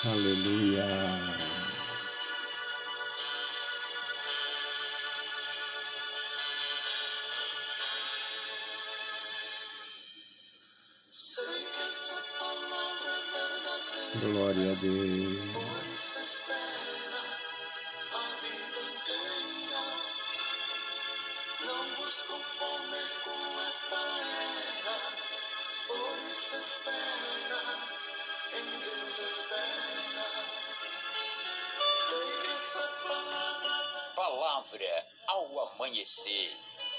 Aleluia. Sei que essa palavra é verdadeira, Glória a Deus. por isso espera a vida inteira. Não vos conformes com esta era, por isso espera, em Deus espera. Sei que essa palavra ao amanhecer,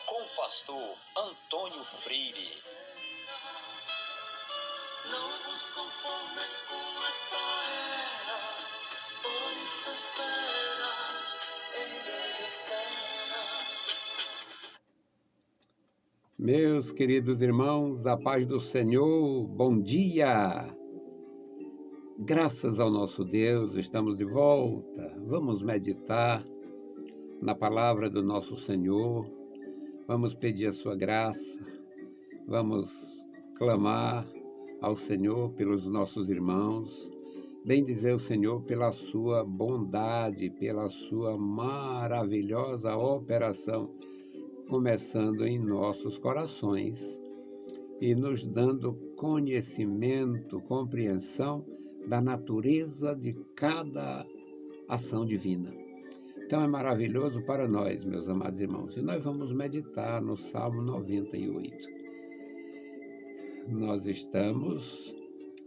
com o pastor Antônio Freire. Não vos conformes com esta era, por isso espera, em Deus espera. Meus queridos irmãos, a paz do Senhor, bom dia! Graças ao nosso Deus, estamos de volta. Vamos meditar na palavra do nosso Senhor, vamos pedir a sua graça, vamos clamar ao Senhor pelos nossos irmãos, bendizer o Senhor pela sua bondade, pela sua maravilhosa operação, começando em nossos corações e nos dando conhecimento, compreensão da natureza de cada ação divina. Então é maravilhoso para nós, meus amados irmãos, e nós vamos meditar no Salmo 98. Nós estamos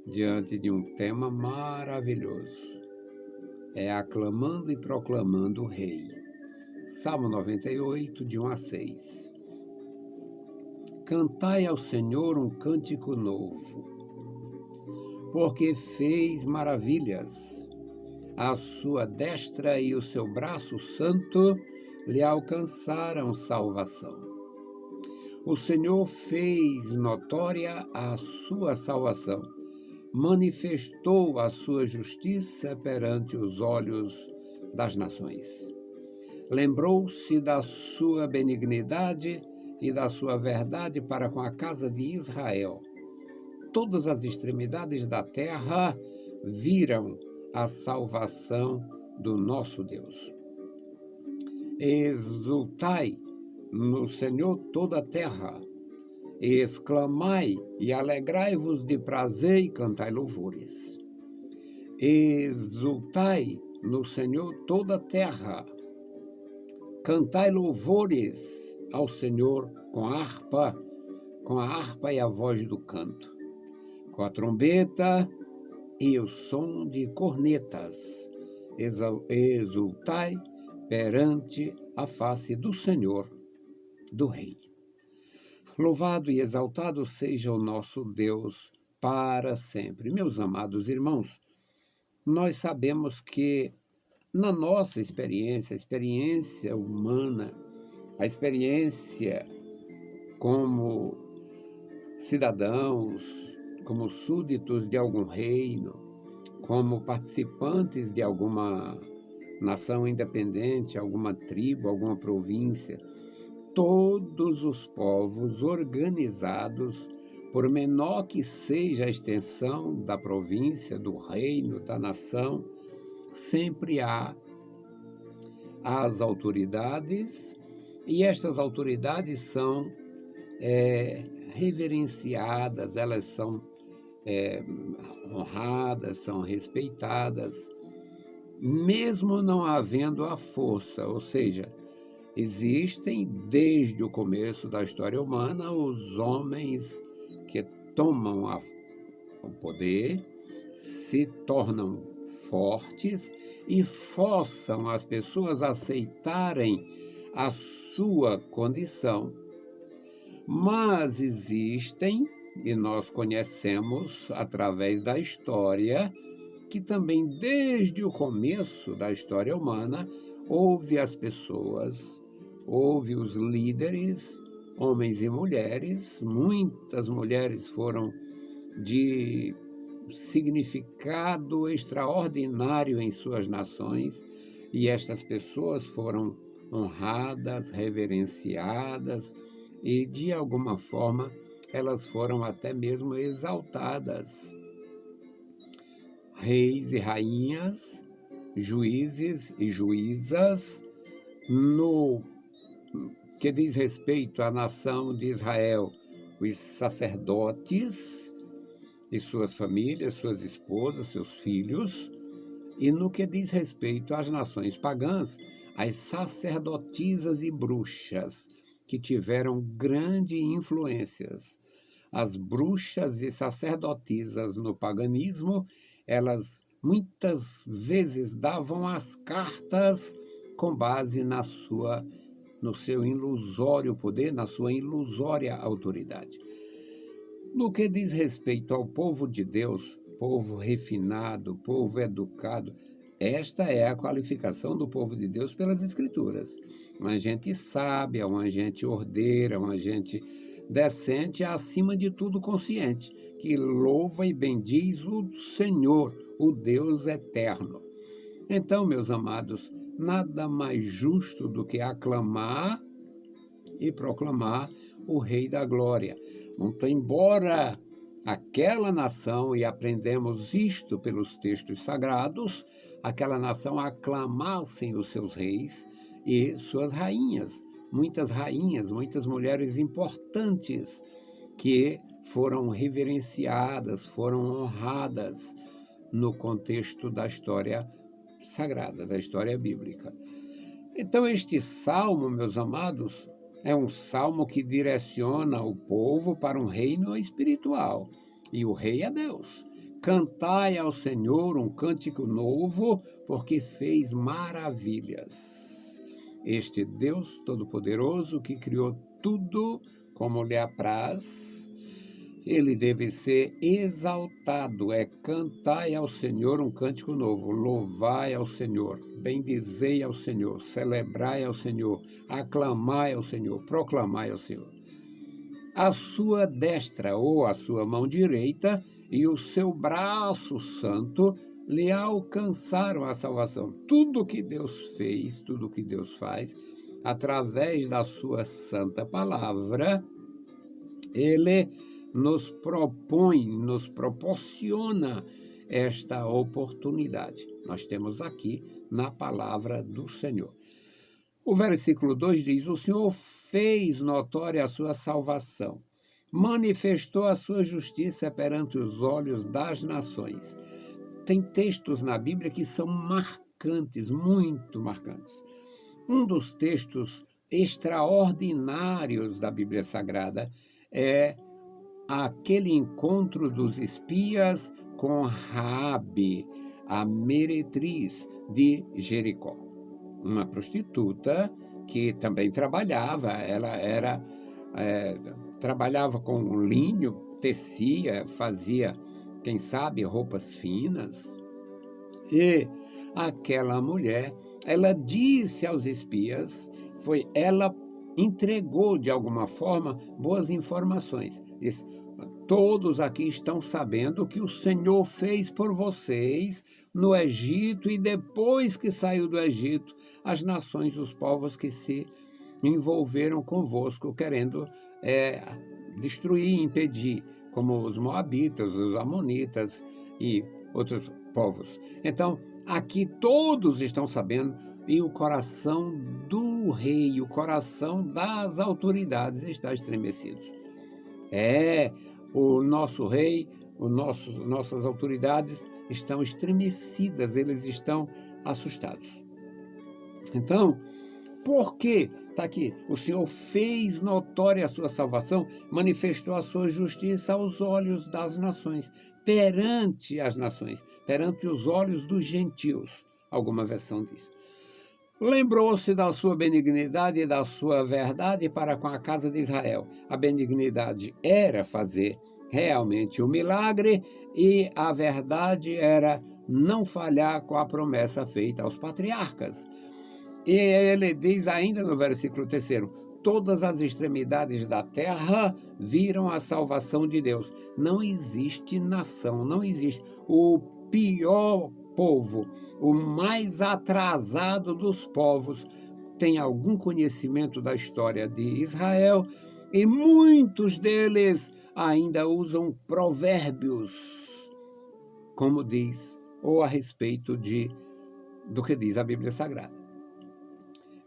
diante de um tema maravilhoso, é aclamando e proclamando o Rei. Salmo 98, de 1 a 6. Cantai ao Senhor um cântico novo, porque fez maravilhas. A sua destra e o seu braço santo lhe alcançaram salvação. O Senhor fez notória a sua salvação, manifestou a sua justiça perante os olhos das nações. Lembrou-se da sua benignidade e da sua verdade para com a casa de Israel. Todas as extremidades da terra viram a salvação do nosso Deus. Exultai no Senhor toda a terra, exclamai e alegrai-vos de prazer e cantai louvores. Exultai no Senhor toda a terra, cantai louvores ao Senhor com a harpa e a voz do canto, com a trombeta e o som de cornetas. Exultai perante a face do Senhor, do Rei. Louvado e exaltado seja o nosso Deus para sempre. Meus amados irmãos, nós sabemos que na nossa experiência, a experiência humana, a experiência como cidadãos, como súditos de algum reino, como participantes de alguma nação independente, alguma tribo, alguma província, todos os povos organizados, por menor que seja a extensão da província, do reino, da nação, sempre há as autoridades, e estas autoridades são reverenciadas, elas são honradas, são respeitadas, mesmo não havendo a força, ou seja, existem desde o começo da história humana os homens que tomam o poder, se tornam fortes e forçam as pessoas a aceitarem a sua condição. Mas existem, e nós conhecemos através da história, que também desde o começo da história humana houve as pessoas, houve os líderes, homens e mulheres, muitas mulheres foram de significado extraordinário em suas nações, e estas pessoas foram honradas, reverenciadas e, de alguma forma, elas foram até mesmo exaltadas. reis e rainhas, juízes e juízas, no que diz respeito à nação de Israel, os sacerdotes e suas famílias, suas esposas, seus filhos, e no que diz respeito às nações pagãs, as sacerdotisas e bruxas, que tiveram grandes influências. As bruxas e sacerdotisas no paganismo, elas muitas vezes davam as cartas com base no seu ilusório poder, na sua ilusória autoridade. No que diz respeito ao povo de Deus, povo refinado, povo educado, esta é a qualificação do povo de Deus pelas Escrituras. Uma gente sábia, uma gente ordeira, uma gente decente, acima de tudo consciente, que louva e bendiz o Senhor, o Deus eterno. Então, meus amados, nada mais justo do que aclamar e proclamar o Rei da Glória. Muito embora aquela nação, e aprendemos isto pelos textos sagrados, aquela nação aclamassem os seus reis e suas rainhas, muitas mulheres importantes que foram reverenciadas, foram honradas no contexto da história sagrada, da história bíblica. Então, este salmo, meus amados, é um salmo que direciona o povo para um reino espiritual. E o rei é Deus. Cantai ao Senhor um cântico novo, porque fez maravilhas. Este Deus Todo-Poderoso que criou tudo como lhe apraz, ele deve ser exaltado. Cantai ao Senhor um cântico novo, louvai ao Senhor, bendizei ao Senhor, celebrai ao Senhor, aclamai ao Senhor, proclamai ao Senhor. A sua destra ou a sua mão direita e o seu braço santo lhe alcançaram a salvação. Tudo que Deus fez, tudo que Deus faz, através da sua santa palavra, ele nos proporciona esta oportunidade. Nós temos aqui na palavra do Senhor. O versículo 2 diz: o Senhor fez notória a sua salvação, manifestou a sua justiça perante os olhos das nações. Tem textos na Bíblia que são marcantes, muito marcantes. Um dos textos extraordinários da Bíblia Sagrada é aquele encontro dos espias com Raabe, a meretriz de Jericó. Uma prostituta que também trabalhava, trabalhava com linho, tecia, fazia, quem sabe, roupas finas. E aquela mulher, ela disse aos espias, ela entregou de alguma forma boas informações. Disse: todos aqui estão sabendo o que o Senhor fez por vocês no Egito e depois que saiu do Egito, as nações, os povos que se envolveram convosco, querendo destruir, impedir, como os moabitas, os amonitas e outros povos. Então, aqui todos estão sabendo, e o coração do rei, o coração das autoridades está estremecido. O nosso rei, nossas autoridades estão estremecidas, eles estão assustados. Então, por quê? Está aqui: o Senhor fez notória a sua salvação, manifestou a sua justiça aos olhos das nações, perante as nações, perante os olhos dos gentios. Alguma versão diz. Lembrou-se da sua benignidade e da sua verdade para com a casa de Israel. A benignidade era fazer realmente o milagre e a verdade era não falhar com a promessa feita aos patriarcas. E ele diz ainda no versículo 3: todas as extremidades da terra viram a salvação de Deus. Não existe nação, não existe o pior povo, o mais atrasado dos povos, tem algum conhecimento da história de Israel, e muitos deles ainda usam provérbios, como diz ou a respeito do que diz a Bíblia Sagrada.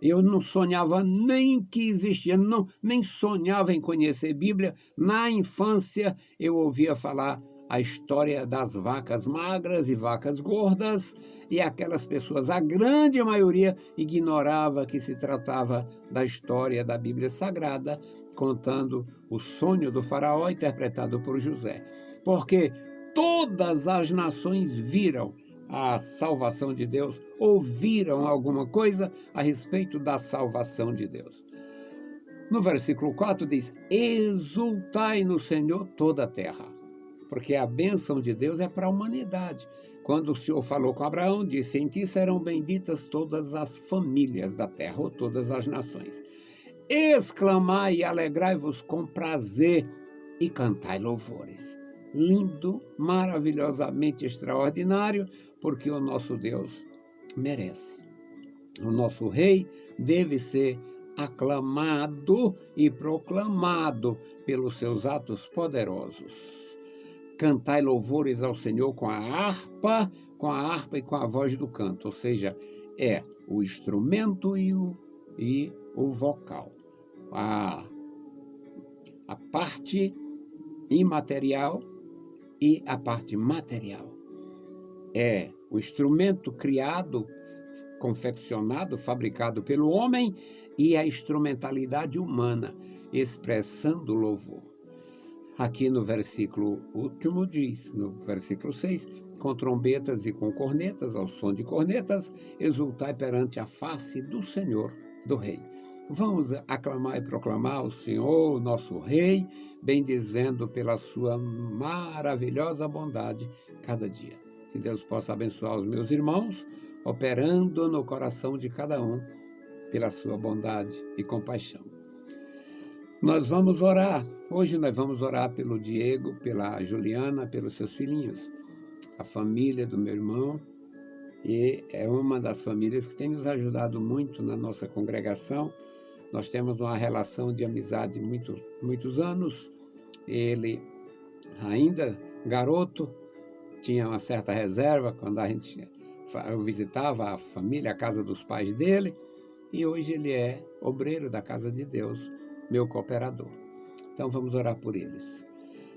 Eu não sonhava nem que existia, nem sonhava em conhecer Bíblia. Na infância, eu ouvia falar a história das vacas magras e vacas gordas, e aquelas pessoas, a grande maioria, ignorava que se tratava da história da Bíblia Sagrada, contando o sonho do faraó interpretado por José. Porque todas as nações viram a salvação de Deus, ouviram alguma coisa a respeito da salvação de Deus. No versículo 4 diz: exultai no Senhor toda a terra, porque a bênção de Deus é para a humanidade. Quando o Senhor falou com Abraão, disse: em ti serão benditas todas as famílias da terra, ou todas as nações. Exclamai e alegrai-vos com prazer e cantai louvores. Lindo, maravilhosamente extraordinário, porque o nosso Deus merece. O nosso rei deve ser aclamado e proclamado pelos seus atos poderosos. Cantai louvores ao Senhor com a harpa e com a voz do canto, ou seja, é o instrumento e o vocal. A parte imaterial e a parte material. É o instrumento criado, confeccionado, fabricado pelo homem, e a instrumentalidade humana, expressando louvor. Aqui no versículo último diz, no versículo 6, com trombetas e com cornetas, ao som de cornetas, exultai perante a face do Senhor, do Rei. Vamos aclamar e proclamar o Senhor, nosso Rei, bendizendo pela sua maravilhosa bondade cada dia. Que Deus possa abençoar os meus irmãos, operando no coração de cada um pela sua bondade e compaixão. Nós vamos orar. Hoje nós vamos orar pelo Diego, pela Juliana, pelos seus filhinhos, a família do meu irmão. E é uma das famílias que tem nos ajudado muito na nossa congregação. Nós temos uma relação de amizade muitos anos. Ele, ainda garoto, tinha uma certa reserva quando eu visitava a família, a casa dos pais dele. E hoje ele é obreiro da casa de Deus, meu cooperador. Então vamos orar por eles.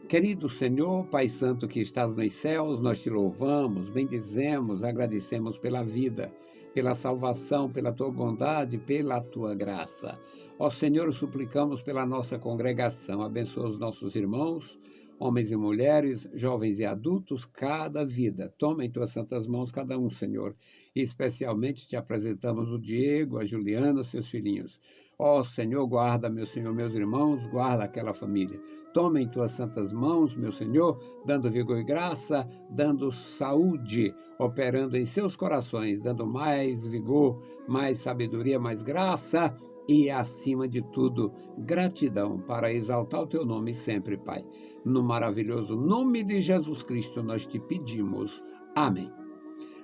Querido Senhor, Pai Santo que estás nos céus, nós te louvamos, bendizemos, agradecemos pela vida, pela salvação, pela tua bondade, pela tua graça. Ó Senhor, suplicamos pela nossa congregação, abençoa os nossos irmãos, homens e mulheres, jovens e adultos, cada vida. Toma em tuas santas mãos cada um, Senhor. E especialmente te apresentamos o Diego, a Juliana, seus filhinhos. Ó Senhor, guarda, meu Senhor, meus irmãos, guarda aquela família. Toma em tuas santas mãos, meu Senhor, dando vigor e graça, dando saúde, operando em seus corações, dando mais vigor, mais sabedoria, mais graça e, acima de tudo, gratidão para exaltar o teu nome sempre, Pai. No maravilhoso nome de Jesus Cristo nós te pedimos. Amém.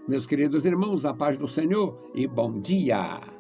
Meus queridos irmãos, a paz do Senhor e bom dia!